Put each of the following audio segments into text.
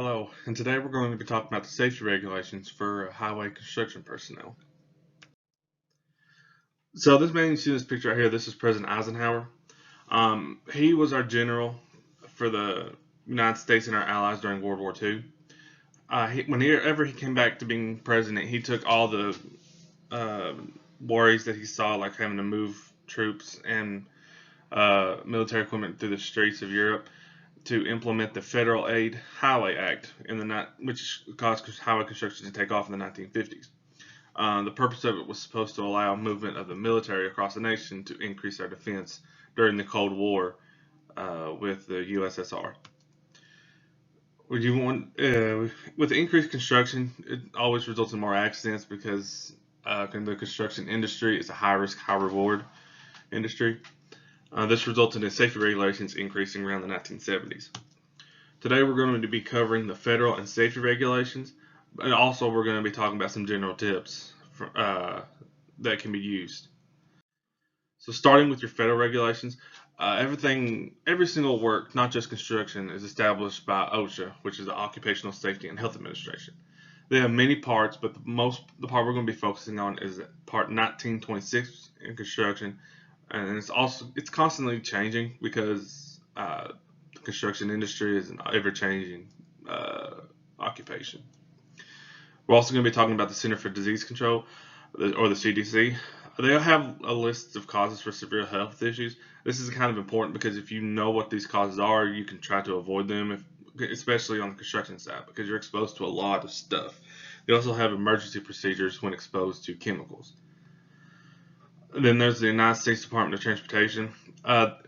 Hello, and today we're going to be talking about the safety regulations for highway construction personnel. So this man you see in this picture right here, this is President Eisenhower. He was our general for the United States and our allies during World War II. Whenever he came back to being president, he took all the uh, worries that he saw, like having to move troops and military equipment through the streets of Europe, to implement the Federal Aid Highway Act which caused highway construction to take off in the 1950s. The purpose of it was supposed to allow movement of the military across the nation to increase our defense during the Cold War with the USSR. Would you want with increased construction? It always results in more accidents because the construction industry is a high risk, high reward industry. This resulted in safety regulations increasing around the 1970s. Today we're going to be covering the federal and safety regulations, and also we're going to be talking about some general tips that can be used. So starting with your federal regulations, every single work, not just construction, is established by OSHA, which is the Occupational Safety and Health Administration. They have many parts, but the part we're going to be focusing on is part 1926 in construction, and it's constantly changing because the construction industry is an ever-changing occupation. We're also going to be talking about the Center for Disease Control, or the CDC. They have a list of causes for severe health issues. This is kind of important because if you know what these causes are, you can try to avoid them, especially on the construction side, because you're exposed to a lot of stuff. They also have emergency procedures when exposed to chemicals. Then there's the United States Department of Transportation.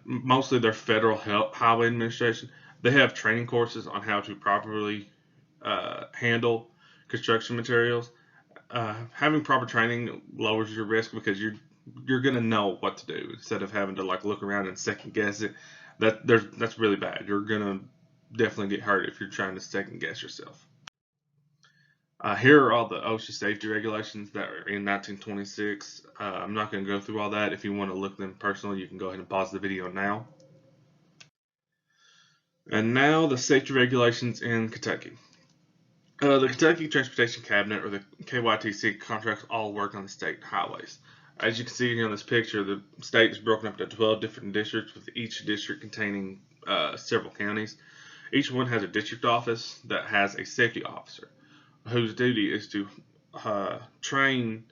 Mostly their Federal Highway Administration. They have training courses on how to properly handle construction materials. Having proper training lowers your risk because you're gonna know what to do instead of having to look around and second guess it. That's really bad. You're gonna definitely get hurt if you're trying to second guess yourself. Here are all the OSHA safety regulations that are in 1926. I'm not going to go through all that. If you want to look them personally, you can go ahead and pause the video now. And now the safety regulations in Kentucky. The Kentucky Transportation Cabinet, or the KYTC, contracts all work on the state highways. As you can see here on this picture, the state is broken up into 12 different districts, with each district containing several counties. Each one has a district office that has a safety officer, whose duty is to train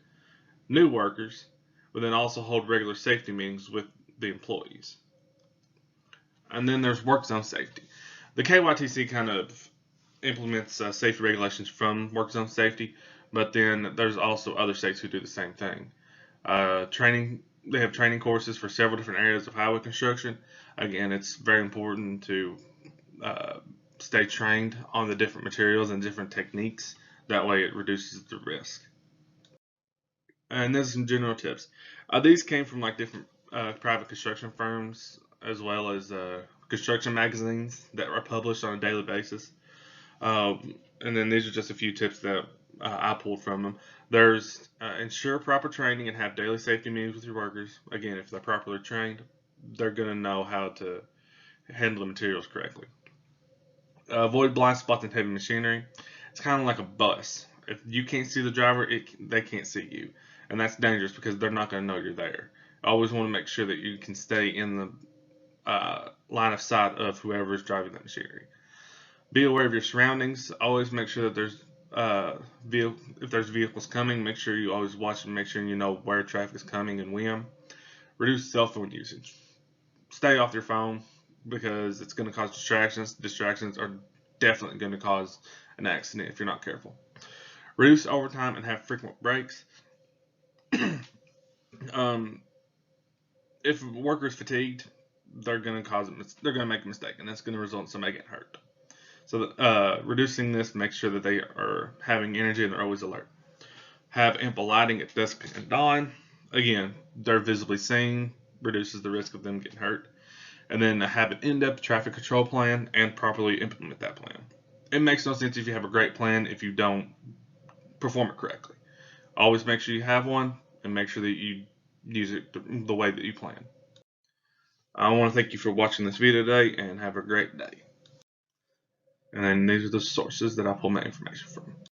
new workers, but then also hold regular safety meetings with the employees. And then there's work zone safety. The KYTC kind of implements safety regulations from work zone safety, but then there's also other states who do the same thing. They have training courses for several different areas of highway construction. Again, it's very important to stay trained on the different materials and different techniques. That way it reduces the risk. And there's some general tips. These came from different private construction firms, as well as construction magazines that are published on a daily basis. And then these are just a few tips that I pulled from them. There's ensure proper training and have daily safety meetings with your workers. Again, if they're properly trained, they're going to know how to handle the materials correctly. Avoid blind spots in heavy machinery. It's kind of like a bus. If you can't see the driver, they can't see you. And that's dangerous because they're not going to know you're there. I always want to make sure that you can stay in the line of sight of whoever is driving that machinery. Be aware of your surroundings. Always make sure that if there's vehicles coming, make sure you always watch and make sure you know where traffic is coming and when. Reduce cell phone usage. Stay off your phone because it's going to cause distractions. Distractions are definitely going to cause an accident if you're not careful. Reduce overtime and have frequent breaks. If a worker is fatigued, they're going to make a mistake, and that's going to result in somebody getting hurt. So reducing this makes sure that they are having energy and they're always alert. Have ample lighting at dusk and dawn. Again, they're visibly seen, reduces the risk of them getting hurt. And then have an in-depth traffic control plan and properly implement that plan. It makes no sense if you have a great plan if you don't perform it correctly. Always make sure you have one and make sure that you use it the way that you plan. I want to thank you for watching this video today and have a great day. And then these are the sources that I pull my information from.